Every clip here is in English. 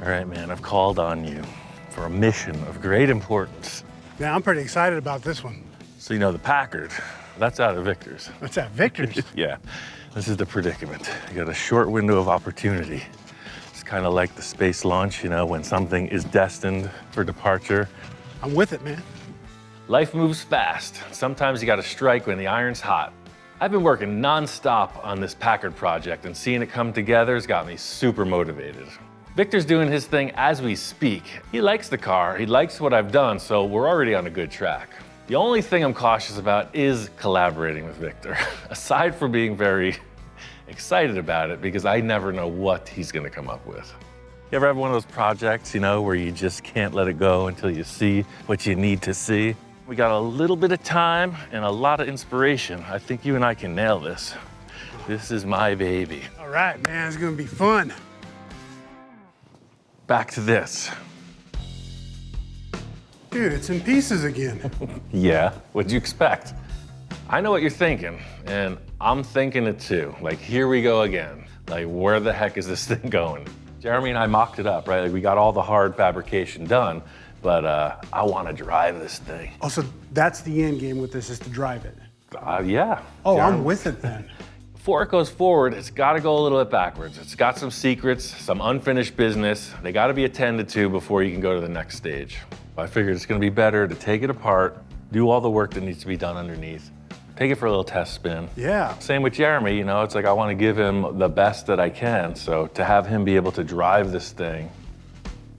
All right, man, I've called on you for a mission of great importance. Yeah, I'm pretty excited about this one. So you know the Packard, that's out of Victor's. What's that, Victor's? Yeah, this is the predicament. You got a short window of opportunity. It's kind of like the space launch, you know, when something is destined for departure. I'm with it, man. Life moves fast. Sometimes you gotta strike when the iron's hot. I've been working nonstop on this Packard project, and seeing it come together has got me super motivated. Victor's doing his thing as we speak. He likes the car, he likes what I've done, so we're already on a good track. The only thing I'm cautious about is collaborating with Victor, aside from being very excited about it, because I never know what he's gonna come up with. You ever have one of those projects, you know, where you just can't let it go until you see what you need to see? We got a little bit of time and a lot of inspiration. I think you and I can nail this. This is my baby. All right, man, it's gonna be fun. Back to this. Dude, it's in pieces again. Yeah, what'd you expect? I know what you're thinking, and I'm thinking it too. Like, here we go again. Like, where the heck is this thing going? Jeremy and I mocked it up, right? Like, we got all the hard fabrication done, but I want to drive this thing. Oh, so that's the end game with this, is to drive it. Yeah. Oh, Jeremy. I'm with it then. Before it goes forward, it's got to go a little bit backwards. It's got some secrets, some unfinished business. They got to be attended to before you can go to the next stage. I figured it's going to be better to take it apart, do all the work that needs to be done underneath, take it for a little test spin. Yeah. Same with Jeremy, you know, it's like I want to give him the best that I can. So to have him be able to drive this thing,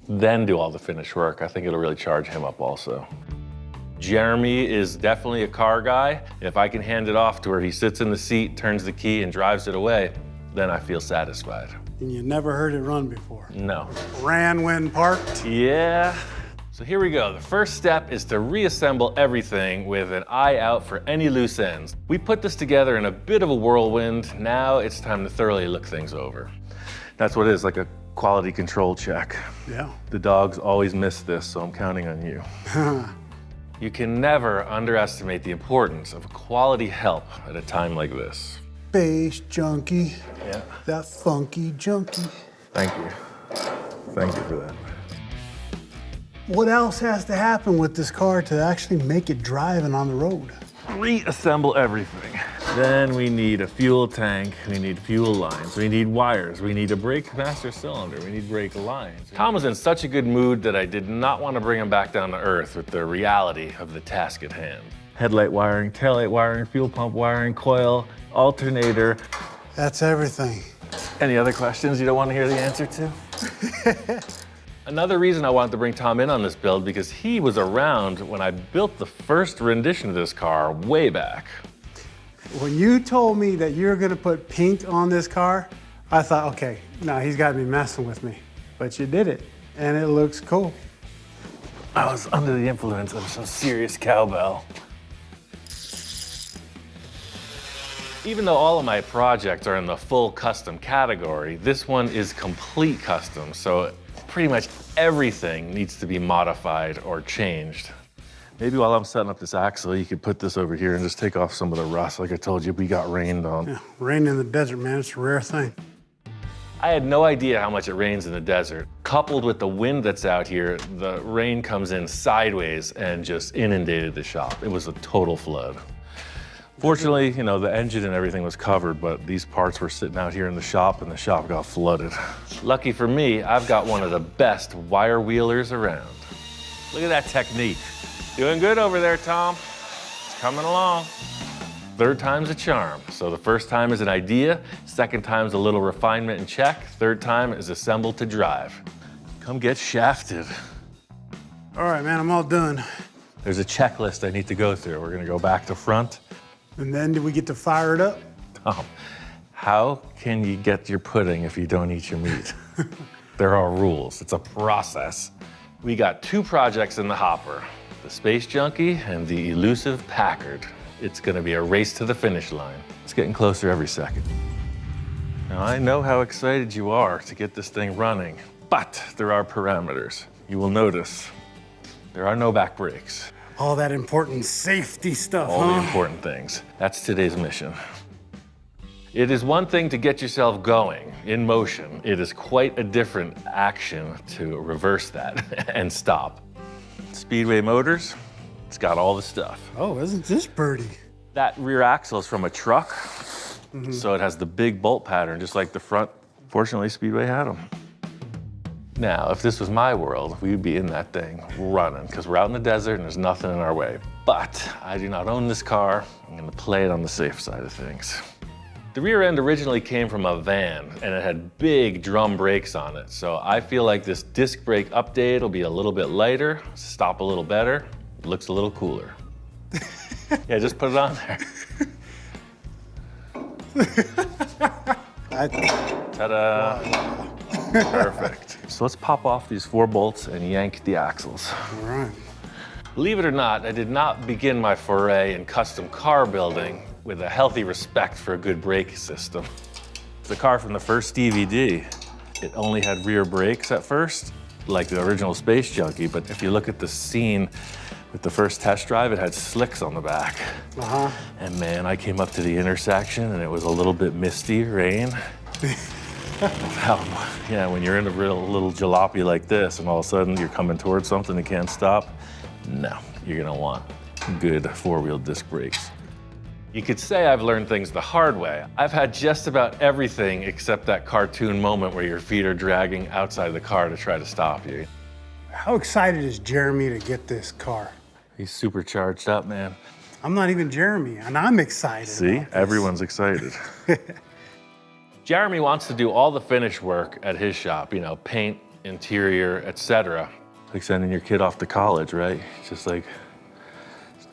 then do all the finish work, I think it'll really charge him up also. Jeremy is definitely a car guy. If I can hand it off to where he sits in the seat, turns the key, and drives it away, then I feel satisfied. And you never heard it run before. No. Ran when parked. Yeah. So here we go. The first step is to reassemble everything with an eye out for any loose ends. We put this together in a bit of a whirlwind. Now it's time to thoroughly look things over. That's what it is, like a quality control check. Yeah. The dogs always miss this, so I'm counting on you. You can never underestimate the importance of quality help at a time like this. Space junkie. Yeah. That funky junkie. Thank you. Thank you for that. What else has to happen with this car to actually make it driving on the road? Reassemble everything. Then we need a fuel tank, we need fuel lines, we need wires, we need a brake master cylinder, we need brake lines. Tom was in such a good mood that I did not want to bring him back down to earth with the reality of the task at hand. Headlight wiring, taillight wiring, fuel pump wiring, coil, alternator. That's everything. Any other questions you don't want to hear the answer to? Another reason I wanted to bring Tom in on this build, because he was around when I built the first rendition of this car way back. When you told me that you're gonna put paint on this car, I thought, okay, no, he's gotta be messing with me. But you did it, and it looks cool. I was under the influence of some serious cowbell. Even though all of my projects are in the full custom category, this one is complete custom, so pretty much everything needs to be modified or changed. Maybe while I'm setting up this axle, you could put this over here and just take off some of the rust. Like I told you, we got rained on. Yeah, rain in the desert, man, it's a rare thing. I had no idea how much it rains in the desert. Coupled with the wind that's out here, the rain comes in sideways and just inundated the shop. It was a total flood. Fortunately, you know, the engine and everything was covered, but these parts were sitting out here in the shop and the shop got flooded. Lucky for me, I've got one of the best wire wheelers around. Look at that technique. Doing good over there, Tom. It's coming along. Third time's a charm. So the first time is an idea, second time's a little refinement and check, third time is assembled to drive. Come get shafted. All right, man, I'm all done. There's a checklist I need to go through. We're gonna go back to front. And then do we get to fire it up? Tom, how can you get your pudding if you don't eat your meat? There are rules, it's a process. We got two projects in the hopper, the Space Junkie and the elusive Packard. It's gonna be a race to the finish line. It's getting closer every second. Now, I know how excited you are to get this thing running, but there are parameters. You will notice there are no back brakes. All that important safety stuff, All the important things. That's today's mission. It is one thing to get yourself going, in motion. It is quite a different action to reverse that and stop. Speedway Motors, it's got all the stuff. Oh, isn't this birdie? That rear axle is from a truck, so it has the big bolt pattern, just like the front. Fortunately, Speedway had them. Now, if this was my world, we'd be in that thing running, because we're out in the desert and there's nothing in our way. But I do not own this car. I'm gonna play it on the safe side of things. The rear end originally came from a van, and it had big drum brakes on it. So I feel like this disc brake update will be a little bit lighter, stop a little better, looks a little cooler. Yeah, just put it on there. Ta-da! Perfect. So let's pop off these 4 bolts and yank the axles. All right. Believe it or not, I did not begin my foray in custom car building with a healthy respect for a good brake system. The car from the first DVD, it only had rear brakes at first, like the original Space Junkie, but if you look at the scene with the first test drive, it had slicks on the back. And man, I came up to the intersection and it was a little bit misty, rain. Yeah, when you're in a real little jalopy like this and all of a sudden you're coming towards something and can't stop, no, you're gonna want good 4-wheel disc brakes. You could say I've learned things the hard way. I've had just about everything except that cartoon moment where your feet are dragging outside the car to try to stop you. How excited is Jeremy to get this car? He's super charged up, man. I'm not even Jeremy, and I'm excited. See, everyone's excited. Jeremy wants to do all the finish work at his shop, you know, paint, interior, etc. Like sending your kid off to college, right? Just like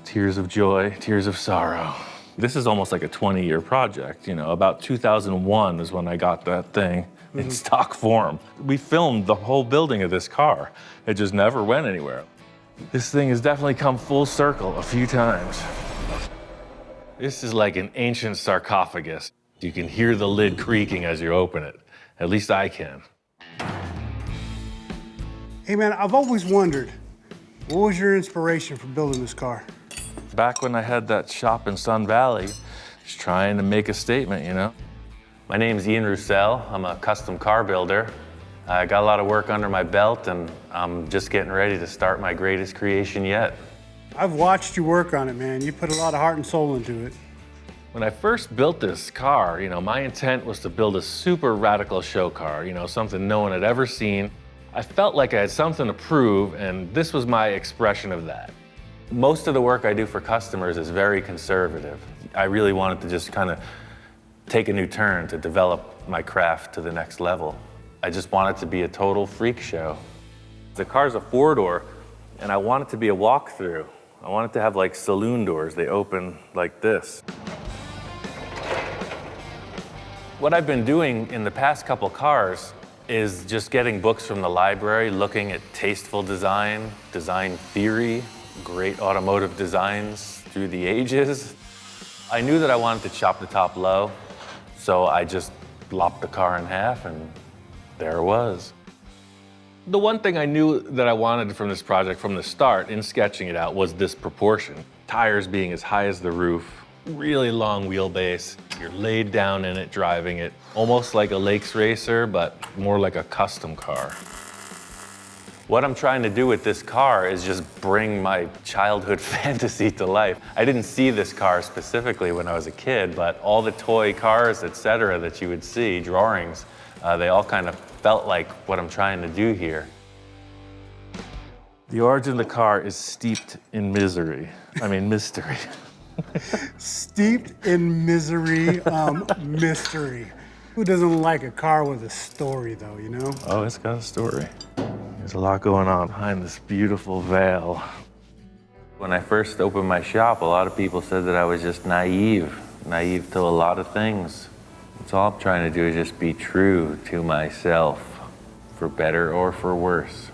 tears of joy, tears of sorrow. This is almost like a 20-year project, you know. About 2001 is when I got that thing in stock form. We filmed the whole building of this car. It just never went anywhere. This thing has definitely come full circle a few times. This is like an ancient sarcophagus. You can hear the lid creaking as you open it. At least I can. Hey man, I've always wondered, what was your inspiration for building this car? Back when I had that shop in Sun Valley, just trying to make a statement, you know? My name's Roussel. I'm a custom car builder. I got a lot of work under my belt, and I'm just getting ready to start my greatest creation yet. I've watched you work on it, man. You put a lot of heart and soul into it. When I first built this car, you know, my intent was to build a super radical show car, you know, something no one had ever seen. I felt like I had something to prove, and this was my expression of that. Most of the work I do for customers is very conservative. I really wanted to just kind of take a new turn to develop my craft to the next level. I just want it to be a total freak show. The car's a 4-door, and I want it to be a walkthrough. I want it to have like saloon doors. They open like this. What I've been doing in the past couple cars is just getting books from the library, looking at tasteful design, design theory, great automotive designs through the ages. I knew that I wanted to chop the top low, so I just lopped the car in half, and there it was. The one thing I knew that I wanted from this project from the start in sketching it out was this proportion. Tires being as high as the roof, really long wheelbase. You're laid down in it, driving it, almost like a lakes racer, but more like a custom car. What I'm trying to do with this car is just bring my childhood fantasy to life. I didn't see this car specifically when I was a kid, but all the toy cars, etc., that you would see, drawings, they all kind of felt like what I'm trying to do here. The origin of the car is steeped in mystery. Steeped in misery, mystery. Who doesn't like a car with a story, though, you know? Oh, it's got a story. There's a lot going on behind this beautiful veil. When I first opened my shop, a lot of people said that I was just naive to a lot of things. That's all I'm trying to do is just be true to myself, for better or for worse.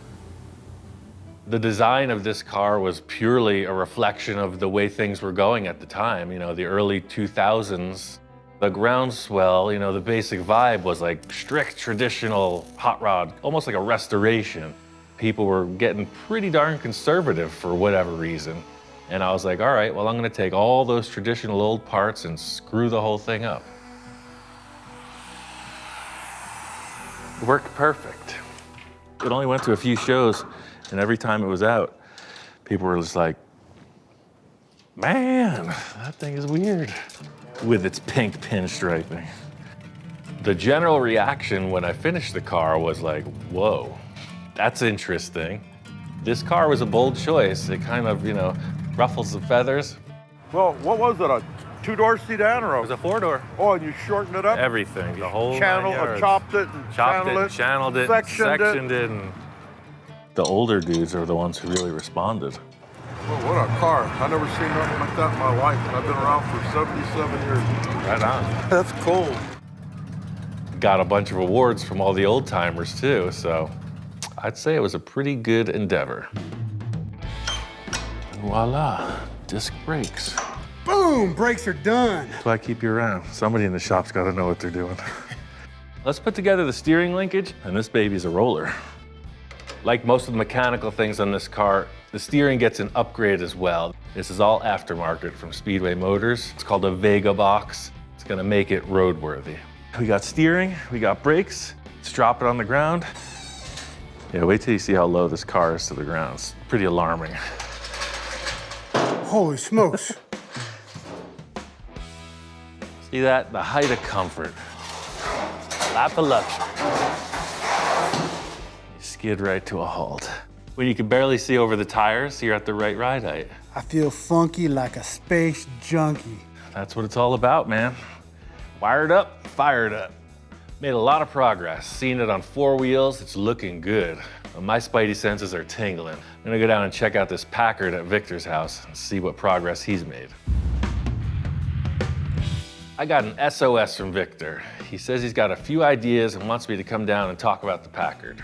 The design of this car was purely a reflection of the way things were going at the time. You know, the early 2000s, the groundswell, you know, the basic vibe was like strict traditional hot rod, almost like a restoration. People were getting pretty darn conservative for whatever reason. And I was like, all right, well, I'm gonna take all those traditional old parts and screw the whole thing up. It worked perfect. It only went to a few shows, and every time it was out, people were just like, man, that thing is weird, with its pink pinstriping. The general reaction when I finished the car was like, whoa, that's interesting. This car was a bold choice. It kind of, ruffles the feathers. Well, what was it, a two-door sedan or It was a four-door. Oh, and you shortened it up? Everything, the whole Channel, 9 yards. chopped it and Channeled it, sectioned it. And the older dudes are the ones who really responded. Well, what a car. I've never seen nothing like that in my life. I've been around for 77 years. Right on. That's cool. Got a bunch of awards from all the old timers too, so I'd say it was a pretty good endeavor. And voila, disc brakes. Boom, brakes are done. That's why I keep you around. Somebody in the shop's got to know what they're doing. Let's put together the steering linkage, and this baby's a roller. Like most of the mechanical things on this car, the steering gets an upgrade as well. This is all aftermarket from Speedway Motors. It's called a Vega box. It's gonna make it roadworthy. We got steering, we got brakes. Let's drop it on the ground. Yeah, wait till you see how low this car is to the ground. It's pretty alarming. Holy smokes. See that? The height of comfort. Lap of luxury. You skid right to a halt. When you can barely see over the tires, you're at the right ride height. I feel funky like a space junkie. That's what it's all about, man. Wired up, fired up. Made a lot of progress. Seeing it on 4 wheels, it's looking good. My spidey senses are tingling. I'm gonna go down and check out this Packard at Victor's house and see what progress he's made. I got an SOS from Victor. He says he's got a few ideas and wants me to come down and talk about the Packard.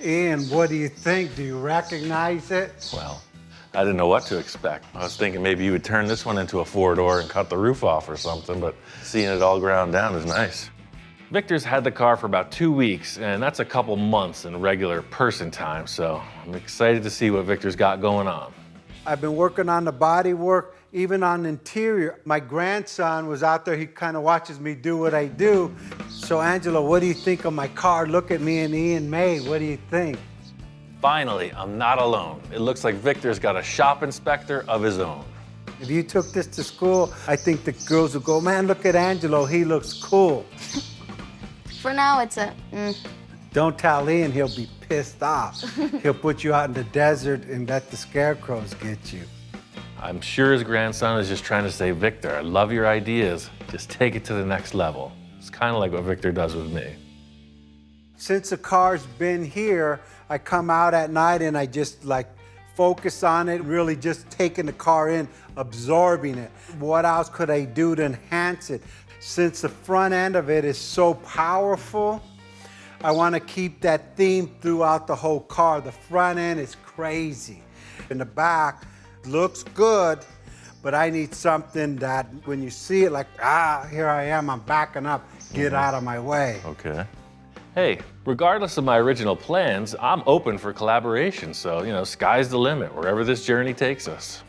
Ian, what do you think? Do you recognize it? Well, I didn't know what to expect. I was thinking maybe you would turn this one into a 4-door and cut the roof off or something, but seeing it all ground down is nice. Victor's had the car for about 2 weeks, and that's a couple months in regular person time, so I'm excited to see what Victor's got going on. I've been working on the body work, even on the interior. My grandson was out there, he kind of watches me do what I do. So Angela, what do you think of my car? Look at me and Ian May, what do you think? Finally, I'm not alone. It looks like Victor's got a shop inspector of his own. If you took this to school, I think the girls would go, man, look at Angelo, he looks cool. For now, it's a Don't tell Ian, he'll be pissed off. He'll put you out in the desert and let the scarecrows get you. I'm sure his grandson is just trying to say, Victor, I love your ideas. Just take it to the next level. It's kind of like what Victor does with me. Since the car's been here, I come out at night and I just focus on it, really just taking the car in, absorbing it. What else could I do to enhance it? Since the front end of it is so powerful, I want to keep that theme throughout the whole car. The front end is crazy. In the back, looks good, but I need something that when you see it, here I am, I'm backing up, get out of my way. Okay. Hey, regardless of my original plans, I'm open for collaboration. So, sky's the limit, wherever this journey takes us.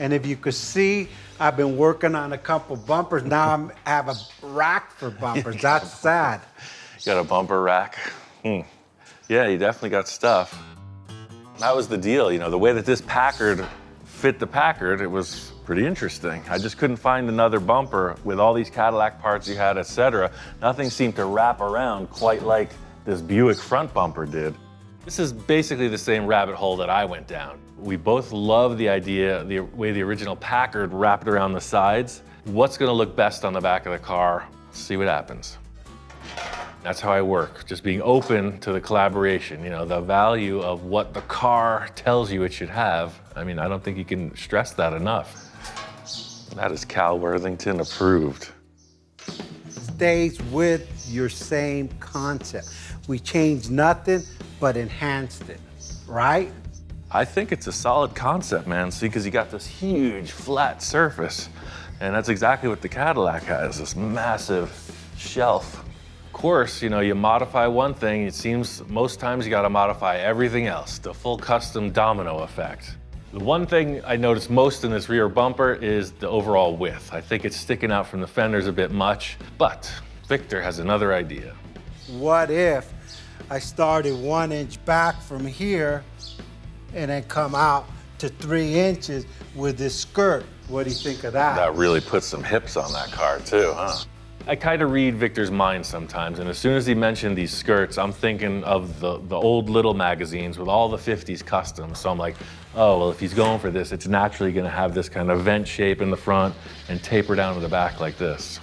And if you could see, I've been working on a couple bumpers. Now I have a rack for bumpers. That's sad. You got a bumper rack? Yeah, you definitely got stuff. That was the deal, the way that this Packard fit the Packard, it was pretty interesting. I just couldn't find another bumper with all these Cadillac parts you had, etc. Nothing seemed to wrap around quite like this Buick front bumper did. This is basically the same rabbit hole that I went down. We both love the idea, the way the original Packard wrapped around the sides. What's gonna look best on the back of the car? See what happens. That's how I work, just being open to the collaboration, the value of what the car tells you it should have. I don't think you can stress that enough. That is Cal Worthington approved. Stays with your same concept. We changed nothing, but enhanced it, right? I think it's a solid concept, man. See, because you got this huge flat surface, and that's exactly what the Cadillac has, this massive shelf. Of course, you modify one thing, it seems most times you gotta modify everything else, the full custom domino effect. The one thing I noticed most in this rear bumper is the overall width. I think it's sticking out from the fenders a bit much, but Victor has another idea. What if I started 1 inch back from here and then come out to 3 inches with this skirt. What do you think of that? That really puts some hips on that car too, huh? I kind of read Victor's mind sometimes, and as soon as he mentioned these skirts, I'm thinking of the old little magazines with all the 50s customs. So I'm like, oh, well, if he's going for this, it's naturally gonna have this kind of vent shape in the front and taper down to the back like this.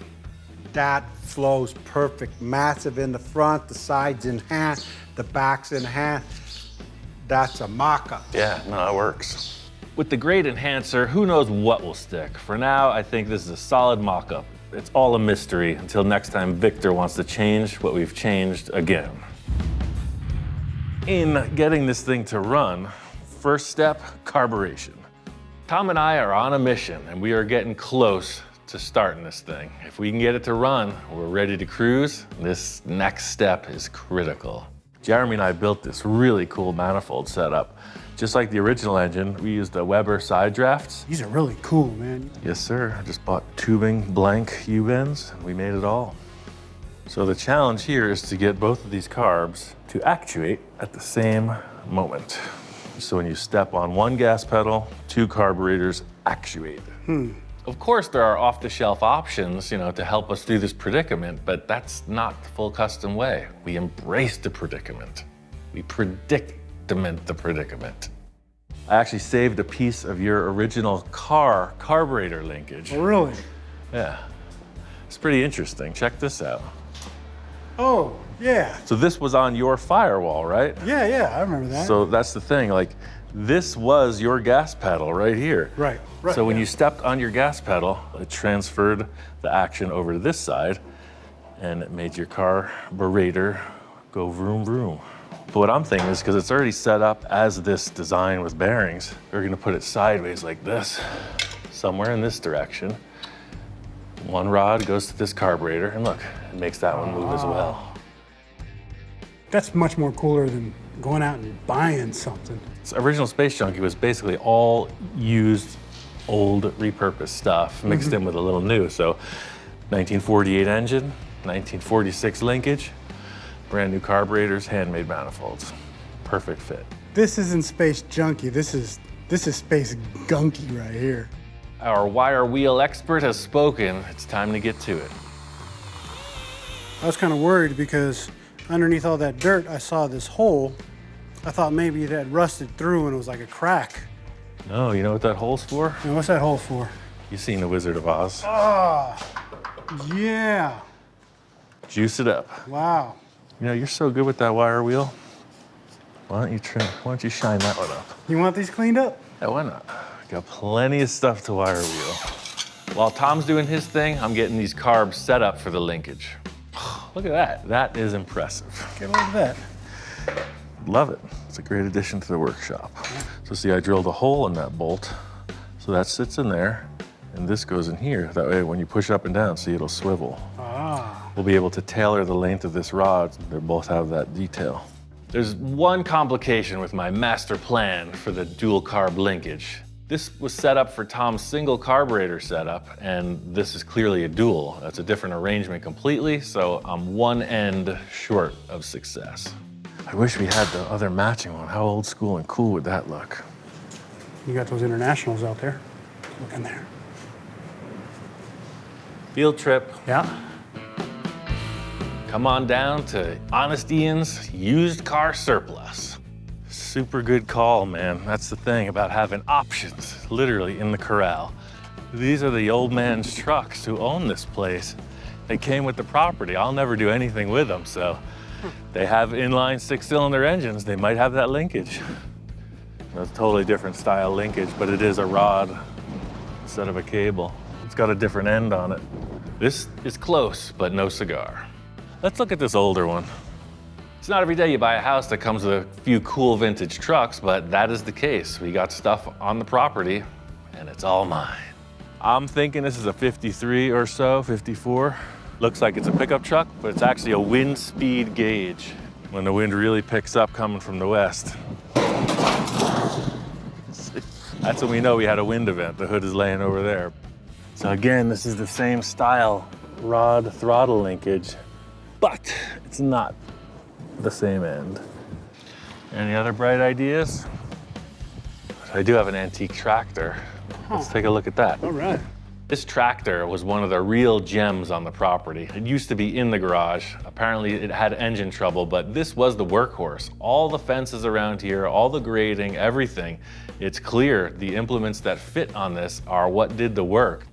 That flows perfect. Massive in the front, the sides in hand, the back's in hand. That's a mock-up. Yeah, no, it works. With the great enhancer, who knows what will stick? For now, I think this is a solid mock-up. It's all a mystery until next time Victor wants to change what we've changed again. In getting this thing to run, first step, carburation. Tom and I are on a mission, and we are getting close to starting this thing. If we can get it to run, we're ready to cruise. This next step is critical. Jeremy and I built this really cool manifold setup. Just like the original engine, we used the Weber side drafts. These are really cool, man. Yes, sir. I just bought tubing blank U-bends, and we made it all. So the challenge here is to get both of these carbs to actuate at the same moment. So when you step on one gas pedal, 2 carburetors actuate. Of course, there are off-the-shelf options, to help us through this predicament, but that's not the full custom way. We embrace the predicament. We predicament the predicament. I actually saved a piece of your original car carburetor linkage. Oh, really? Yeah. It's pretty interesting. Check this out. Oh, yeah. So this was on your firewall, right? Yeah, I remember that. So that's the thing, this was your gas pedal right here. Right. So when you stepped on your gas pedal, it transferred the action over to this side, and it made your carburetor go vroom vroom. But what I'm thinking is, because it's already set up as this design with bearings, we're gonna put it sideways like this, somewhere in this direction. One rod goes to this carburetor, and look, it makes that one move as well. That's much more cooler than going out and buying something. So original Space Junkie was basically all used, old, repurposed stuff, mixed in with a little new. So 1948 engine, 1946 linkage, brand new carburetors, handmade manifolds. Perfect fit. This isn't Space Junkie. This is Space Gunky right here. Our wire wheel expert has spoken. It's time to get to it. I was kind of worried because underneath all that dirt, I saw this hole. I thought maybe it had rusted through and it was like a crack. No, you know what that hole's for? And what's that hole for? You've seen The Wizard of Oz. Yeah. Juice it up. Wow. You're so good with that wire wheel. Why don't you shine that one up? You want these cleaned up? Yeah, why not? Got plenty of stuff to wire wheel. While Tom's doing his thing, I'm getting these carbs set up for the linkage. Look at that. That is impressive. Get a look at that. Love it. It's a great addition to the workshop. So see, I drilled a hole in that bolt. So that sits in there, and this goes in here. That way, when you push up and down, see, it'll swivel. We'll be able to tailor the length of this rod. They both have that detail. There's one complication with my master plan for the dual carb linkage. This was set up for Tom's single carburetor setup, and this is clearly a dual. That's a different arrangement completely, so I'm one end short of success. I wish we had the other matching one. How old school and cool would that look? You got those internationals out there. Look in there. Field trip. Yeah. Come on down to Honest Ian's used car surplus. Super good call, man. That's the thing about having options, literally in the corral. These are the old man's trucks who own this place. They came with the property. I'll never do anything with them, so they have inline 6-cylinder engines. They might have that linkage. That's a totally different style linkage, but it is a rod instead of a cable. It's got a different end on it. This is close, but no cigar. Let's look at this older one. It's not every day you buy a house that comes with a few cool vintage trucks, but that is the case. We got stuff on the property, and it's all mine. I'm thinking this is a 53 or so, 54. Looks like it's a pickup truck, but it's actually a wind speed gauge. When the wind really picks up coming from the west. That's when we know we had a wind event. The hood is laying over there. So again, this is the same style rod throttle linkage, but it's not the same end. Any other bright ideas? I do have an antique tractor. Let's take a look at that. All right. This tractor was one of the real gems on the property. It used to be in the garage. Apparently it had engine trouble, but this was the workhorse. All the fences around here, all the grading, everything. It's clear the implements that fit on this are what did the work.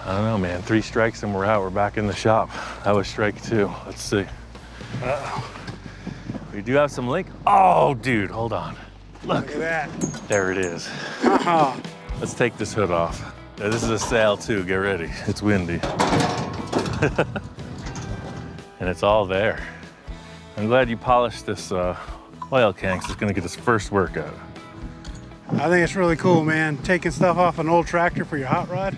I don't know, man. 3 strikes and we're out. We're back in the shop. That was strike 2. Let's see. Uh-oh. We do have some link. Oh, dude, hold on. Look. Look at that. There it is. Uh-huh. Let's take this hood off. Yeah, this is a sail too, get ready. It's windy. And it's all there. I'm glad you polished this oil can, 'cause it's gonna get its first workout. I think it's really cool, man. Taking stuff off an old tractor for your hot rod.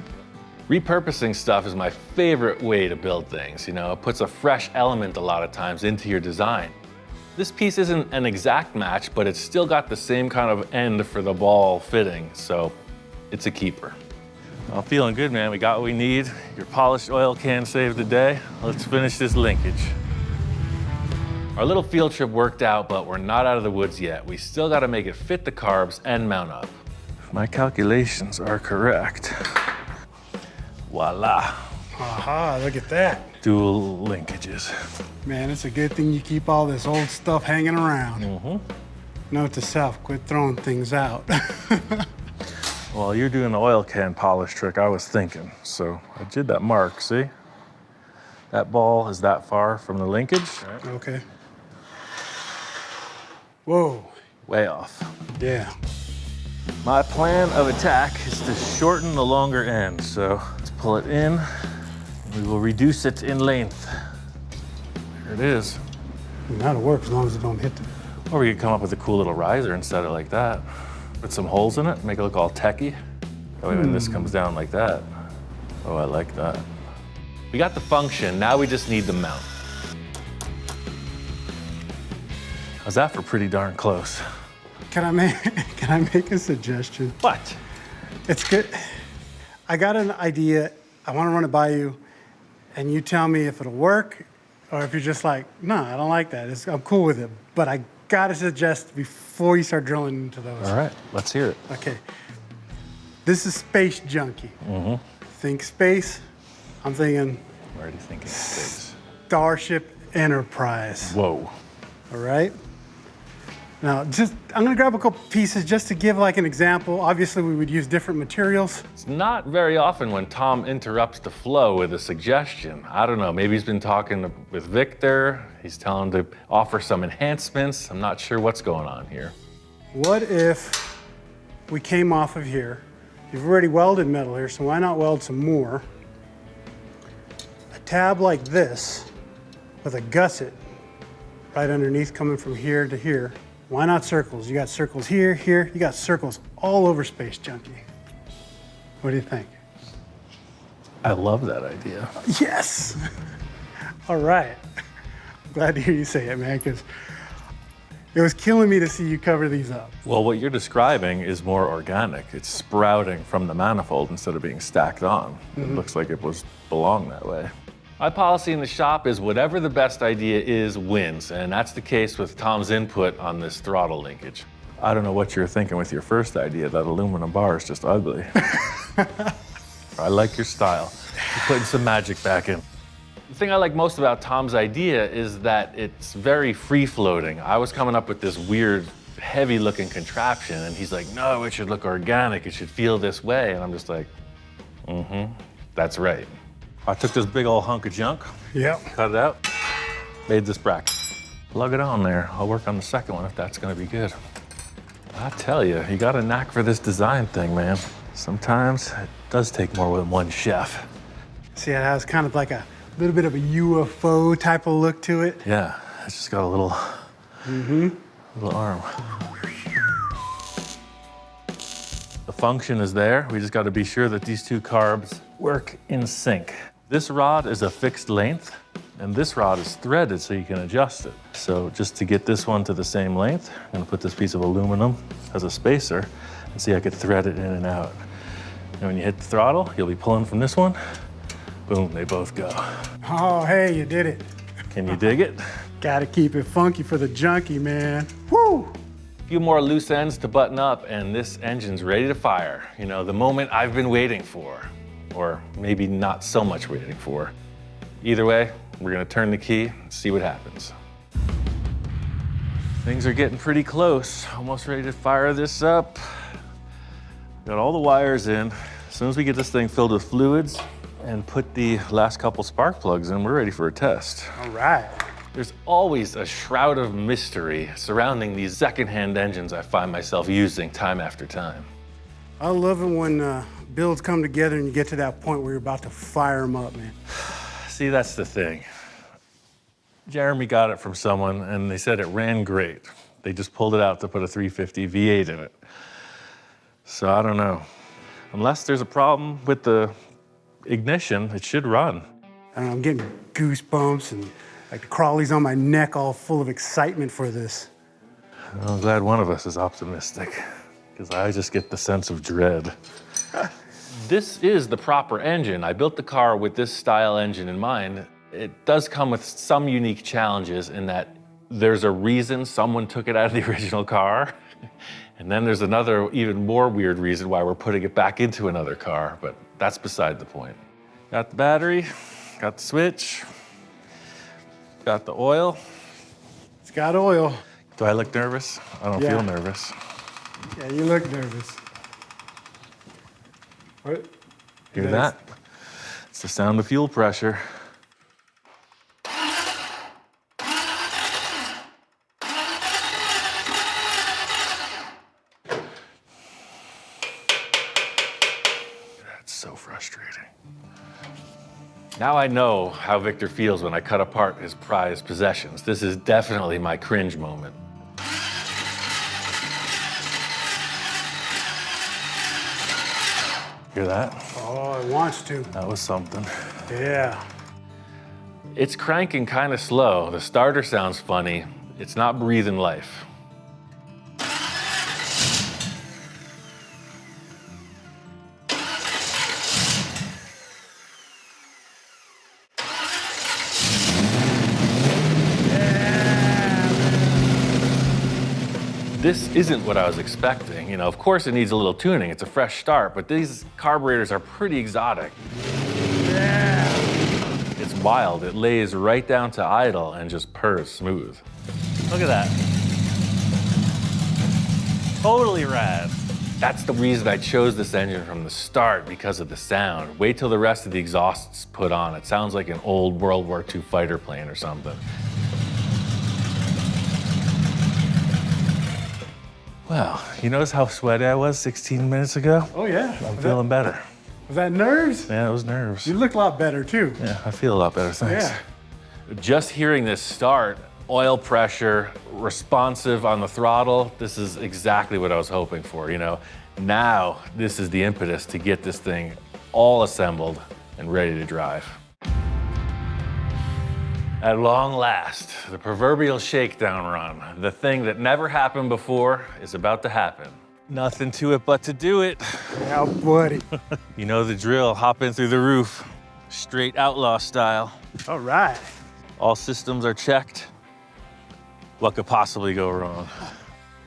Repurposing stuff is my favorite way to build things. You know, it puts a fresh element a lot of times into your design. This piece isn't an exact match, but it's still got the same kind of end for the ball fitting, so it's a keeper. I'm feeling good, man. We got what we need. Your polished oil can saved the day. Let's finish this linkage. Our little field trip worked out, but we're not out of the woods yet. We still got to make it fit the carbs and mount up. If my calculations are correct, voila, Aha, look at that. dual linkages. Man, it's a good thing you keep all this old stuff hanging around. Mm-hmm. Note to self, quit throwing things out. While you're doing the oil can polish trick, I was thinking. So I did that mark, see? That ball is that far from the linkage. Okay. Whoa. Way off. Yeah. My plan of attack is to shorten the longer end. So let's pull it in. We will reduce it in length. There it is. That'll work as long as it don't hit the... Or we could come up with a cool little riser instead of like that. Put some holes in it, make it look all techy. That way when this comes down like that. Oh, I like that. We got the function, now we just need the mount. How's that for pretty darn close? Can I make a suggestion? What? It's good. I got an idea. I want to run it by you, and you tell me if it'll work, or if you're just like, no, I don't like that. I'm cool with it. But I gotta suggest before you start drilling into those. All right, let's hear it. Okay. This is Space Junkie. Mm-hmm. Think space. I'm thinking I'm already thinking space. Starship Enterprise. Whoa. All right. Now, I'm gonna grab a couple pieces just to give like an example. Obviously, we would use different materials. It's not very often when Tom interrupts the flow with a suggestion. I don't know, maybe he's been talking with Victor. He's telling him to offer some enhancements. I'm not sure what's going on here. What if we came off of here? You've already welded metal here, so why not weld some more? A tab like this with a gusset right underneath coming from here to here. Why not circles? You got circles here, here. You got circles all over Space Junkie. What do you think? I love that idea. Yes! All right. I'm glad to hear you say it, man, because it was killing me to see you cover these up. Well, what you're describing is more organic. It's sprouting from the manifold instead of being stacked on. It looks like it belonged that way. My policy in the shop is whatever the best idea is wins, and that's the case with Tom's input on this throttle linkage. I don't know what you're thinking with your first idea. That aluminum bar is just ugly. I like your style. You're putting some magic back in. The thing I like most about Tom's idea is that it's very free-floating. I was coming up with this weird, heavy-looking contraption, and he's like, no, it should look organic. It should feel this way. And I'm just like, that's right. I took this big old hunk of junk, Yep. cut it out, made this bracket. Plug it on there. I'll work on the second one if that's gonna be good. I tell you, you got a knack for this design thing, man. Sometimes it does take more than one chef. See, it has kind of like a little bit of a UFO type of look to it. Yeah, it's just got a little, little arm. The function is there. We just got to be sure that these two carbs work in sync. This rod is a fixed length, and this rod is threaded so you can adjust it. So just to get this one to the same length, I'm gonna put this piece of aluminum as a spacer and see I could thread it in and out. And when you hit the throttle, you'll be pulling from this one. Boom, they both go. Oh, hey, you did it. Can you dig it? Gotta keep it funky for the junkie, man. Woo! A few more loose ends to button up and this engine's ready to fire. You know, the moment I've been waiting for, or maybe not so much waiting for. Either way, we're gonna turn the key and see what happens. Things are getting pretty close. Almost ready to fire this up. Got all the wires in. As soon as we get this thing filled with fluids and put the last couple spark plugs in, we're ready for a test. All right. There's always a shroud of mystery surrounding these secondhand engines I find myself using time after time. I love it when builds come together and you get to that point where you're about to fire them up, man. See, that's the thing. Jeremy got it from someone and they said it ran great. They just pulled it out to put a 350 V8 in it. So I don't know. Unless there's a problem with the ignition, it should run. I don't know, I'm getting goosebumps and like the crawlies on my neck all full of excitement for this. I'm glad one of us is optimistic, because I just get the sense of dread. This is the proper engine. I built the car with this style engine in mind. It does come with some unique challenges in that there's a reason someone took it out of the original car. And then there's another even more weird reason why we're putting it back into another car, but that's beside the point. Got the battery, got the switch, got the oil. It's got oil. Do I look nervous? I don't feel nervous. Yeah, you look nervous. What? Hear that? It's the sound of fuel pressure. That's so frustrating. Now I know how Victor feels when I cut apart his prized possessions. This is definitely my cringe moment. Hear that? Oh, it wants to. That was something. Yeah. It's cranking kind of slow. The starter sounds funny. It's not breathing life. This isn't what I was expecting. You know, of course it needs a little tuning. It's a fresh start, but these carburetors are pretty exotic. Yeah. It's wild. It lays right down to idle and just purrs smooth. Look at that. Totally rad. That's the reason I chose this engine from the start, because of the sound. Wait till the rest of the exhaust's put on. It sounds like an old World War II fighter plane or something. Wow, you notice how sweaty I was 16 minutes ago? Oh, yeah. I'm feeling better. Was that nerves? Yeah, it was nerves. You look a lot better, too. Yeah, I feel a lot better, thanks. Yeah. Just hearing this start, oil pressure, responsive on the throttle, this is exactly what I was hoping for, you know? Now, this is the impetus to get this thing all assembled and ready to drive. At long last, the proverbial shakedown run, the thing that never happened before, is about to happen. Nothing to it but to do it. Yeah, buddy. You know the drill, hop in through the roof, straight outlaw style. All right. All systems are checked. What could possibly go wrong?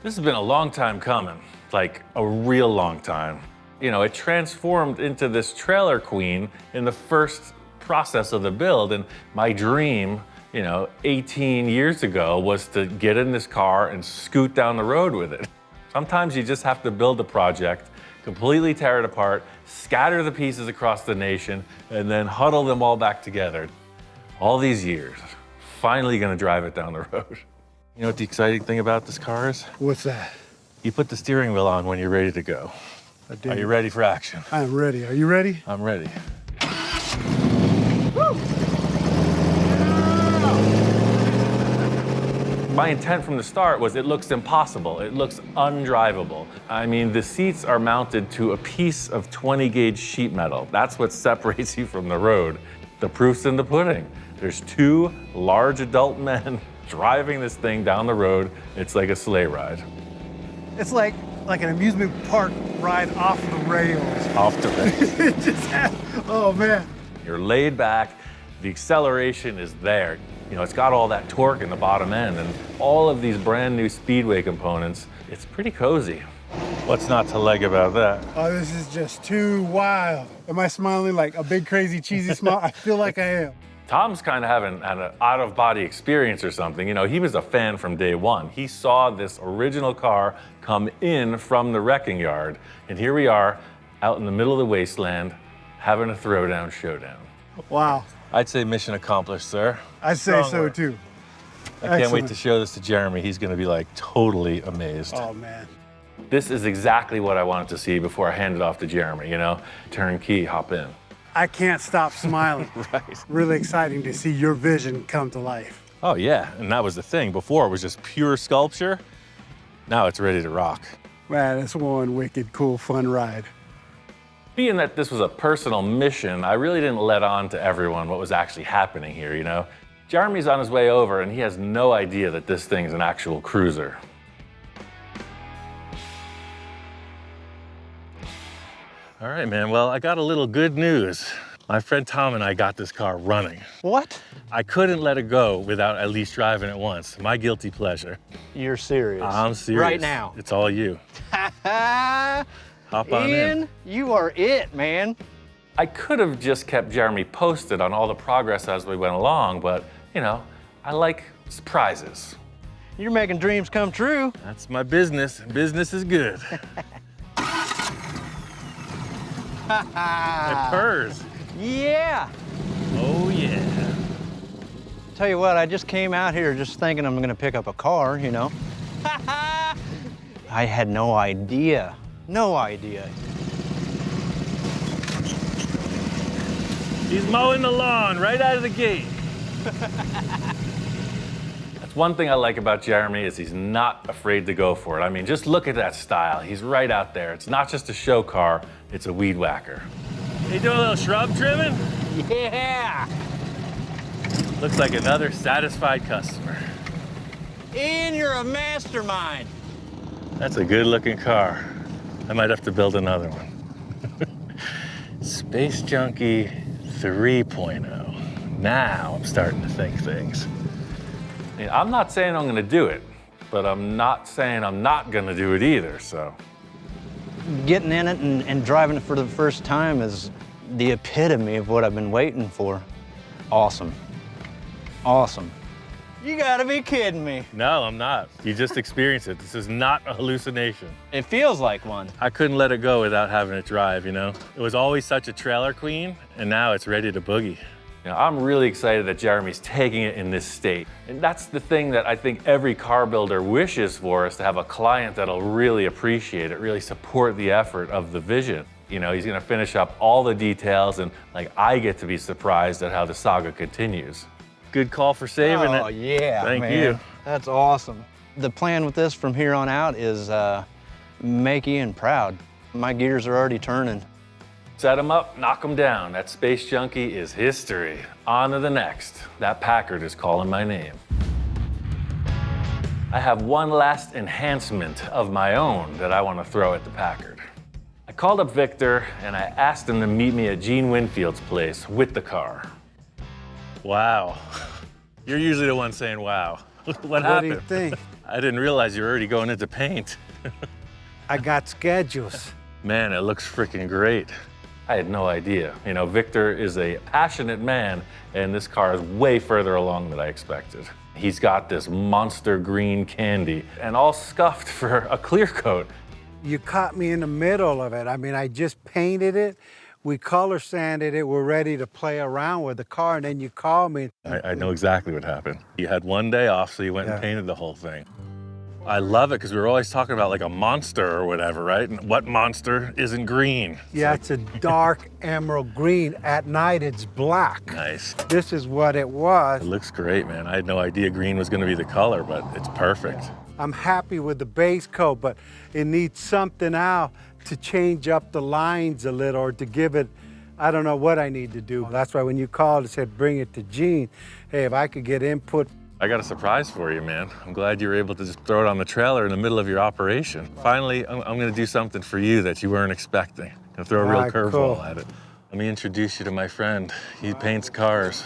This has been a long time coming, like a real long time. You know, it transformed into this trailer queen in the first process of the build, and my dream, you know, 18 years ago was to get in this car and scoot down the road with it. Sometimes you just have to build a project, completely tear it apart, scatter the pieces across the nation, and then huddle them all back together. All these years, finally gonna drive it down the road. You know what the exciting thing about this car is? What's that? You put the steering wheel on when you're ready to go. Are you ready for action? I am ready. Are you ready? I'm ready. My intent from the start was it looks impossible. It looks undrivable. I mean, the seats are mounted to a piece of 20-gauge sheet metal. That's what separates you from the road. The proof's in the pudding. There's two large adult men driving this thing down the road. It's like a sleigh ride. It's like an amusement park ride off the rails. Off the rails. It just has, oh man. You're laid back, the acceleration is there. You know, it's got all that torque in the bottom end and all of these brand new Speedway components. It's pretty cozy. What's not to like about that? Oh, this is just too wild. Am I smiling like a big, crazy, cheesy smile? I feel like I am. Tom's kind of having an out-of-body experience or something. You know, he was a fan from day one. He saw this original car come in from the wrecking yard, and here we are out in the middle of the wasteland having a throwdown showdown. Wow. I'd say mission accomplished, sir. I say Strong so work. too. I can't wait Excellent. to show this to Jeremy. He's going to be like totally amazed. Oh man. This is exactly what I wanted to see before I hand it off to Jeremy, you know? Turnkey, hop in. I can't stop smiling. Right. Really exciting to see your vision come to life. Oh yeah, and that was the thing. Before it was just pure sculpture. Now it's ready to rock. Man, it's one wicked, cool, fun ride. Being that this was a personal mission, I really didn't let on to everyone what was actually happening here, you know? Jeremy's on his way over and he has no idea that this thing's an actual cruiser. All right, man, well, I got a little good news. My friend Tom and I got this car running. What? I couldn't let it go without at least driving it once. My guilty pleasure. You're serious? I'm serious. Right now? It's all you. Hop on in. You are it, man. I could have just kept Jeremy posted on all the progress as we went along, but, you know, I like surprises. You're making dreams come true. That's my business. Business is good. It purrs. Yeah. Oh, yeah. Tell you what, I just came out here just thinking I'm gonna pick up a car, you know. I had no idea. No idea. He's mowing the lawn right out of the gate. That's one thing I like about Jeremy is he's not afraid to go for it. I mean, just look at that style. He's right out there. It's not just a show car, it's a weed whacker. You doing a little shrub trimming? Yeah. Looks like another satisfied customer. Ian, you're a mastermind. That's a good looking car. I might have to build another one. Space Junkie 3.0. Now I'm starting to think things. I mean, I'm not saying I'm gonna do it, but I'm not saying I'm not gonna do it either, so. Getting in it and driving it for the first time is the epitome of what I've been waiting for. Awesome. Awesome. You gotta be kidding me. No, I'm not. You just experienced it. This is not a hallucination. It feels like one. I couldn't let it go without having it drive, you know? It was always such a trailer queen, and now it's ready to boogie. You know, I'm really excited that Jeremy's taking it in this state. And that's the thing that I think every car builder wishes for, is to have a client that'll really appreciate it, really support the effort of the vision. You know, he's gonna finish up all the details, and like, I get to be surprised at how the saga continues. Good call for saving it. Oh, yeah, Thank man. you. That's awesome. The plan with this from here on out is make Ian proud. My gears are already turning. Set him up, knock him down. That Space Junkie is history. On to the next. That Packard is calling my name. I have one last enhancement of my own that I want to throw at the Packard. I called up Victor and I asked him to meet me at Jean Winfield's place with the car. Wow. You're usually the one saying wow. What happened? What do you think? I didn't realize you were already going into paint. I got schedules. Man, it looks freaking great. I had no idea. You know, Victor is a passionate man, and this car is way further along than I expected. He's got this monster green candy and all scuffed for a clear coat. You caught me in the middle of it. I mean, I just painted it. We color sanded it. We're ready to play around with the car, and then you call me. I know exactly what happened. You had one day off, so you went and painted the whole thing. I love it because we were always talking about like a monster or whatever, right? And what monster isn't green? Yeah, it's a dark emerald green. At night, it's black. Nice. This is what it was. It looks great, man. I had no idea green was going to be the color, but it's perfect. I'm happy with the base coat, but it needs something out to change up the lines a little, or to give it, I don't know what I need to do. That's why when you called and said, bring it to Jean, hey, if I could get input. I got a surprise for you, man. I'm glad you were able to just throw it on the trailer in the middle of your operation. Finally, I'm going to do something for you that you weren't expecting. I'm going to throw a real curveball at it. Let me introduce you to my friend. He paints cars.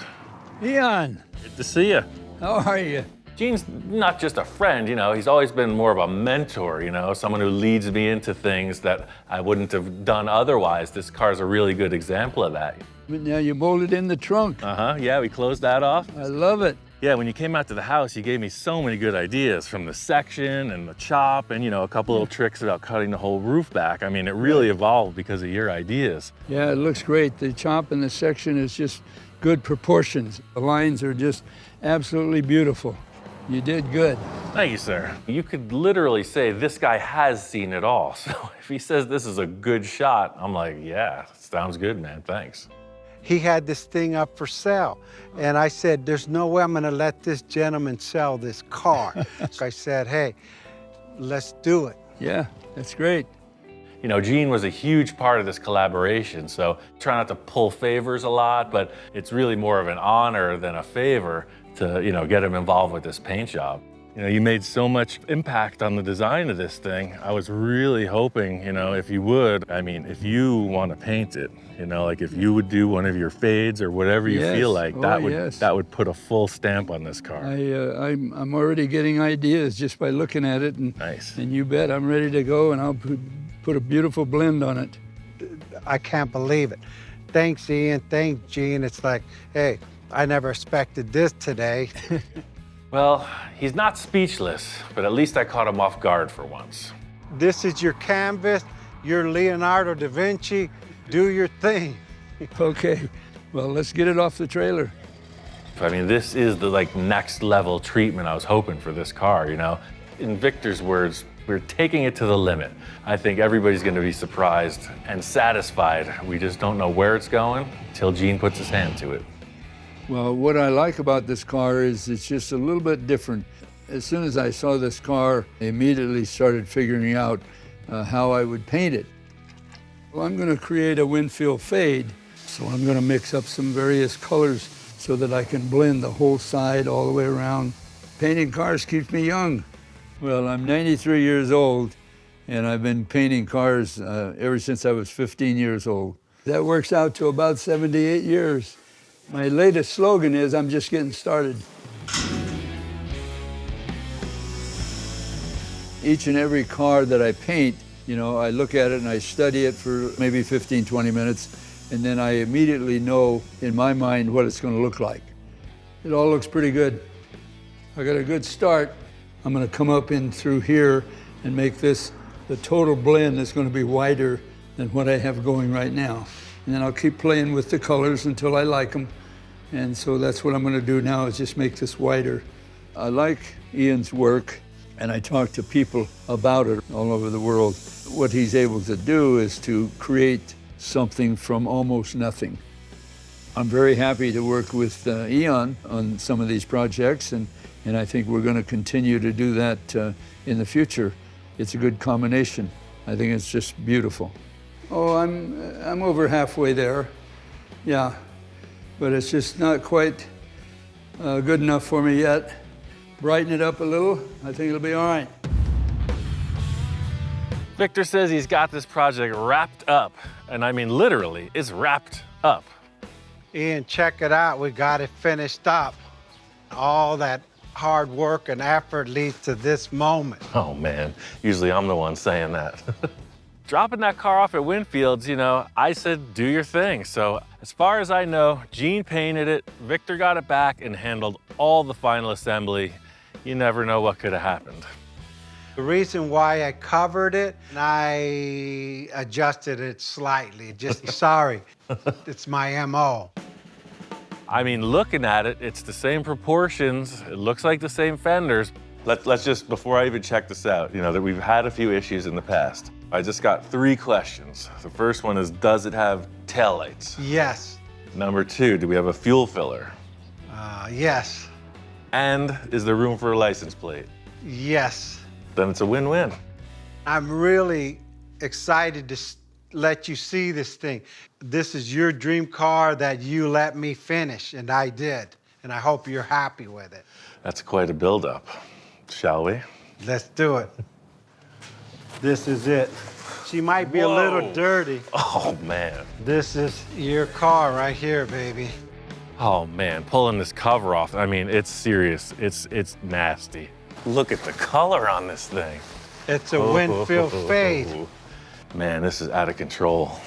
Eon, Good to see you. how are you? Gene's not just a friend, you know, he's always been more of a mentor, you know, someone who leads me into things that I wouldn't have done otherwise. This car's a really good example of that. But now you molded in the trunk. Yeah, we closed that off. I love it. Yeah, when you came out to the house, you gave me so many good ideas from the section and the chop and, you know, a couple little tricks about cutting the whole roof back. I mean, it really evolved because of your ideas. Yeah, it looks great. The chop in the section is just good proportions. The lines are just absolutely beautiful. You did good. Thank you, sir. You could literally say this guy has seen it all. So if he says this is a good shot, I'm like, yeah, sounds good, man, thanks. He had this thing up for sale. And I said, there's no way I'm gonna let this gentleman sell this car. So I said, hey, let's do it. Yeah, that's great. You know, Jean was a huge part of this collaboration, so try not to pull favors a lot, but it's really more of an honor than a favor to, you know, get him involved with this paint job. You know, you made so much impact on the design of this thing. I was really hoping, you know, if you would, I mean, if you want to paint it, you know, like if you would do one of your fades or whatever you Yes. feel like, that Yes. that would put a full stamp on this car. I'm already getting ideas just by looking at it, and Nice. and you bet I'm ready to go, and I'll put a beautiful blend on it. I can't believe it. Thanks, Ian. Thanks, Gene. It's like, hey, I never expected this today. Well, he's not speechless, but at least I caught him off guard for once. This is your canvas. You're Leonardo da Vinci. Do your thing. Okay, well, let's get it off the trailer. I mean, this is the like next level treatment I was hoping for this car, you know? In Victor's words, we're taking it to the limit. I think everybody's gonna be surprised and satisfied. We just don't know where it's going until Gene puts his hand to it. Well, what I like about this car is it's just a little bit different. As soon as I saw this car, I immediately started figuring out how I would paint it. Well, I'm gonna create a Winfield fade, so I'm gonna mix up some various colors so that I can blend the whole side all the way around. Painting cars keeps me young. Well, I'm 93 years old, and I've been painting cars ever since I was 15 years old. That works out to about 78 years. My latest slogan is, I'm just getting started. Each and every car that I paint, you know, I look at it and I study it for maybe 15, 20 minutes, and then I immediately know in my mind what it's going to look like. It all looks pretty good. I got a good start. I'm going to come up in through here and make this, the total blend is going to be wider than what I have going right now. And then I'll keep playing with the colors until I like them. And so that's what I'm going to do now, is just make this wider. I like Ian's work, and I talk to people about it all over the world. What he's able to do is to create something from almost nothing. I'm very happy to work with Ian on some of these projects, and I think we're going to continue to do that in the future. It's a good combination. I think it's just beautiful. Oh, I'm over halfway there, yeah, but it's just not quite good enough for me yet. Brighten it up a little, I think it'll be all right. Victor says he's got this project wrapped up, and I mean literally, it's wrapped up. Ian, check it out. We got it finished up. All that hard work and effort leads to this moment. Oh man, usually I'm the one saying that. Dropping that car off at Winfield's, you know, I said, do your thing. So as far as I know, Gene painted it, Victor got it back and handled all the final assembly. You never know what could have happened. The reason why I covered it, I adjusted it slightly. Just sorry, it's my MO. I mean, looking at it, it's the same proportions. It looks like the same fenders. Let's just, before I even check this out, you know, that we've had a few issues in the past. I just got 3 questions. The first one is, does it have taillights? Yes. Number 2, do we have a fuel filler? Yes. And is there room for a license plate? Yes. Then it's a win-win. I'm really excited to let you see this thing. This is your dream car that you let me finish, and I did. And I hope you're happy with it. That's quite a build-up. Shall we? Let's do it. This is it. She might be a little dirty. Oh, man. This is your car right here, baby. Oh man, pulling this cover off, I mean, it's serious. It's nasty. Look at the color on this thing. It's a Winfield fade. Man, this is out of control.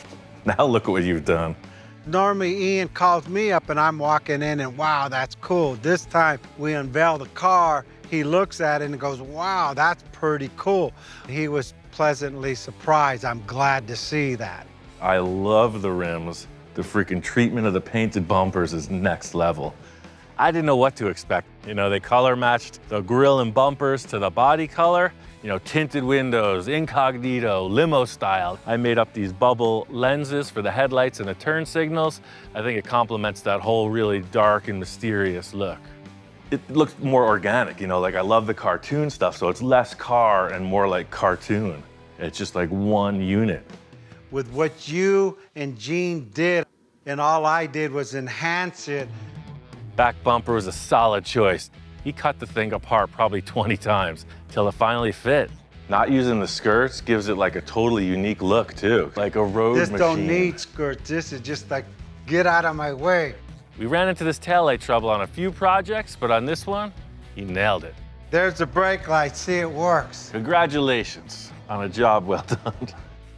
Now look at what you've done. Normally Ian calls me up and I'm walking in and wow, that's cool. This time we unveil the car, he looks at it and goes, wow, that's pretty cool. He was pleasantly surprised. I'm glad to see that. I love the rims. The freaking treatment of the painted bumpers is next level. I didn't know what to expect. You know, they color matched the grille and bumpers to the body color. You know, tinted windows, incognito, limo style. I made up these bubble lenses for the headlights and the turn signals. I think it complements that whole really dark and mysterious look. It looks more organic, you know, like I love the cartoon stuff, so it's less car and more like cartoon. It's just like one unit. With what you and Jean did, and all I did was enhance it. Back bumper was a solid choice. He cut the thing apart probably 20 times till it finally fit. Not using the skirts gives it like a totally unique look too, like a road This machine. don't need skirts. This is just like, get out of my way. We ran into this taillight trouble on a few projects, but on this one, he nailed it. There's the brake light. See, it works. Congratulations on a job well done.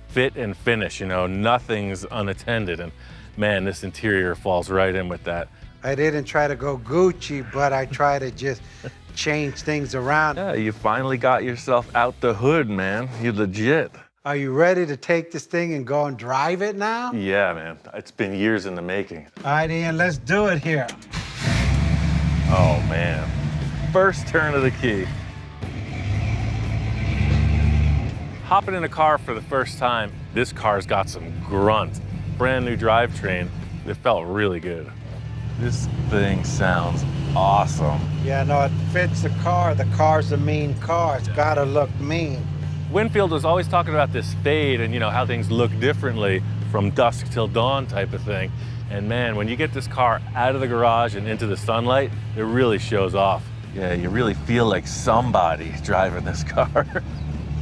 Fit and finish, you know, nothing's unattended, and man, this interior falls right in with that. I didn't try to go Gucci, but I try to just change things around. Yeah, you finally got yourself out the hood, man. You legit. Are you ready to take this thing and go and drive it now? Yeah, man, it's been years in the making. All right, Ian, let's do it here. Oh, man. First turn of the key. Hopping in a car for the first time, this car's got some grunt. Brand new drivetrain. It felt really good. This thing sounds awesome. Yeah, no, it fits the car. The car's a mean car. It's gotta look mean. Winfield was always talking about this fade and, you know, how things look differently from dusk till dawn type of thing. And man, when you get this car out of the garage and into the sunlight, it really shows off. Yeah, you really feel like somebody driving this car.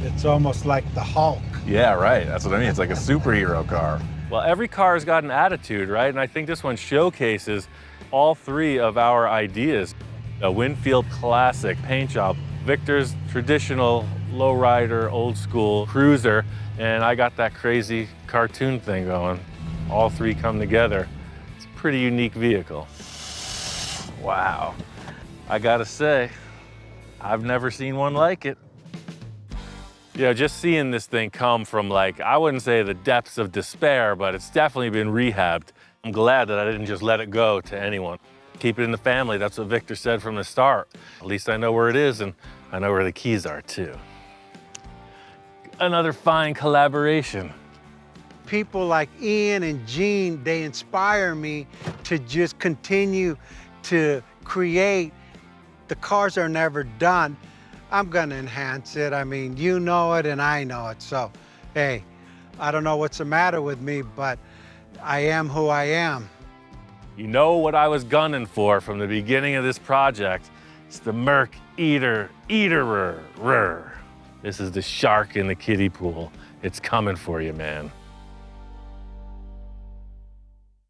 It's almost like the Hulk. Yeah, right. That's what I mean. It's like a superhero car. Well, every car's got an attitude, right? And I think this one showcases all three of our ideas. A Winfield classic paint job, Victor's traditional lowrider, old school cruiser, and I got that crazy cartoon thing going. All three come together. It's a pretty unique vehicle. Wow. I gotta say, I've never seen one like it. You know, just seeing this thing come from, like, I wouldn't say the depths of despair, but it's definitely been rehabbed. I'm glad that I didn't just let it go to anyone. Keep it in the family, that's what Victor said from the start. At least I know where it is, and I know where the keys are too. Another fine collaboration. People like Ian and Jean, they inspire me to just continue to create. The cars are never done. I'm gonna enhance it. I mean, you know it and I know it. So, hey, I don't know what's the matter with me, but I am who I am. You know what I was gunning for from the beginning of this project? It's the Merc Eaterer. This is the shark in the kiddie pool. It's coming for you, man.